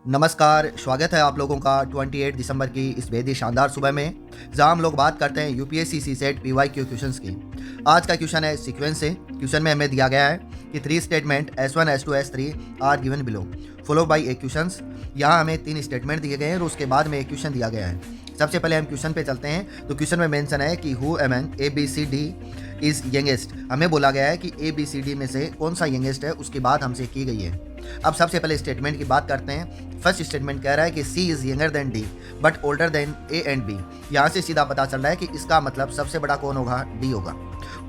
नमस्कार, स्वागत है आप लोगों का 28 दिसंबर की इस बेहद ही शानदार सुबह में, जहां हम लोग बात करते हैं यूपीएससी सीसेट पीवाईक्यू क्वेश्चंस की। आज का क्वेश्चन है सीक्वेंस से। क्वेश्चन में हमें दिया गया है कि 3 statement S1, S2, S3 are given below follow by a questions. यहाँ हमें 3 स्टेटमेंट दिए गए हैं और उसके बाद में एक क्वेश्चन दिया गया है। सबसे पहले हम क्वेश्चन पे चलते हैं। तो क्वेश्चन में मेंशन है कि who among A B C D is youngest. हमें बोला गया है कि ए बी सी डी में से कौन सा यंगेस्ट है, उसकी बात हमसे की गई है। अब सबसे पहले स्टेटमेंट की बात करते हैं। फर्स्ट स्टेटमेंट कह रहा है कि C is younger than D but older than A and B. यहाँ से सीधा पता चल रहा है कि इसका मतलब सबसे बड़ा कौन होगा, डी होगा।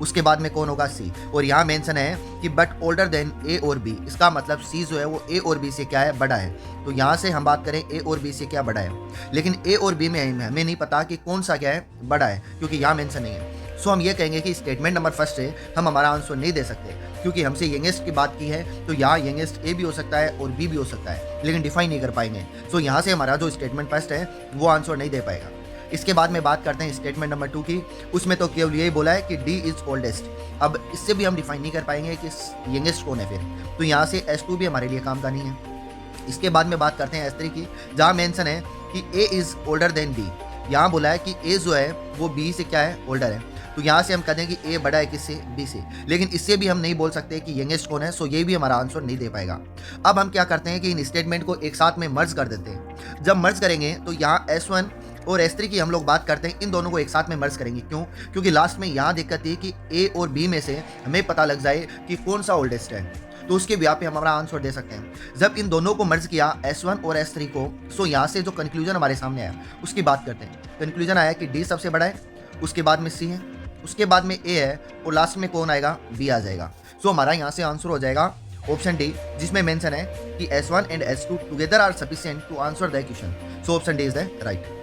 उसके बाद में कौन होगा, सी। और यहाँ मेंशन है कि बट ओल्डर देन ए और बी, इसका मतलब सी जो है वो ए और बी से क्या है, बड़ा है। तो यहाँ से हम बात करें ए और बी से क्या बड़ा है, लेकिन ए और बी में हमें नहीं पता कि कौन सा क्या है बड़ा है, क्योंकि यहाँ मेंशन नहीं है। सो हम ये कहेंगे कि स्टेटमेंट नंबर फर्स्ट से हम हमारा आंसर नहीं दे सकते, क्योंकि हमसे यंगेस्ट की बात की है। तो यहाँ यंगेस्ट ए भी हो सकता है और बी भी हो सकता है, लेकिन डिफाइन नहीं कर पाएंगे। सो यहाँ से हमारा जो स्टेटमेंट फर्स्ट है वो आंसर नहीं दे पाएगा। इसके बाद में बात करते हैं स्टेटमेंट नंबर 2 की। उसमें तो केवल यही बोला है कि डी इज ओल्डेस्ट। अब इससे भी हम डिफाइन नहीं कर पाएंगे कि यंगेस्ट कौन है फिर, तो यहाँ से S2 भी हमारे लिए काम का नहीं है। इसके बाद में बात करते हैं S3 की, जहाँ मेंशन है कि ए इज ओल्डर देन बी। यहाँ बोला है कि ए जो है वो बी से क्या है, ओल्डर है। तो यहाँ से हम कहते हैं कि ए बड़ा है किससे, बी से, लेकिन इससे भी हम नहीं बोल सकते कि यंगेस्ट कौन है। सो ये भी हमारा आंसर नहीं दे पाएगा। अब हम क्या करते हैं कि इन स्टेटमेंट को एक साथ में मर्ज कर देते हैं। जब मर्ज करेंगे तो यहाँ S1 और S3 की हम लोग बात करते हैं, इन दोनों को एक साथ में मर्ज करेंगे। क्यों? क्योंकि लास्ट में यहाँ दिक्कत थी कि ए और बी में से हमें पता लग जाए कि कौन सा ओल्डेस्ट है, तो उसके ब्याह पे हम हमारा आंसर दे सकते हैं। जब इन दोनों को मर्ज किया S1 और S3 को, सो यहाँ से जो कंक्लूजन हमारे सामने आया उसकी बात करते हैं। कंक्लूजन आया कि डी सबसे बड़ा है, उसके बाद में सी है, उसके बाद में ए है, और लास्ट में कौन आएगा, बी आ जाएगा। सो हमारा यहाँ से आंसर हो जाएगा ऑप्शन डी, जिसमें मेंशन है कि S1 and S2 together are sufficient to answer the question. So option D is the right.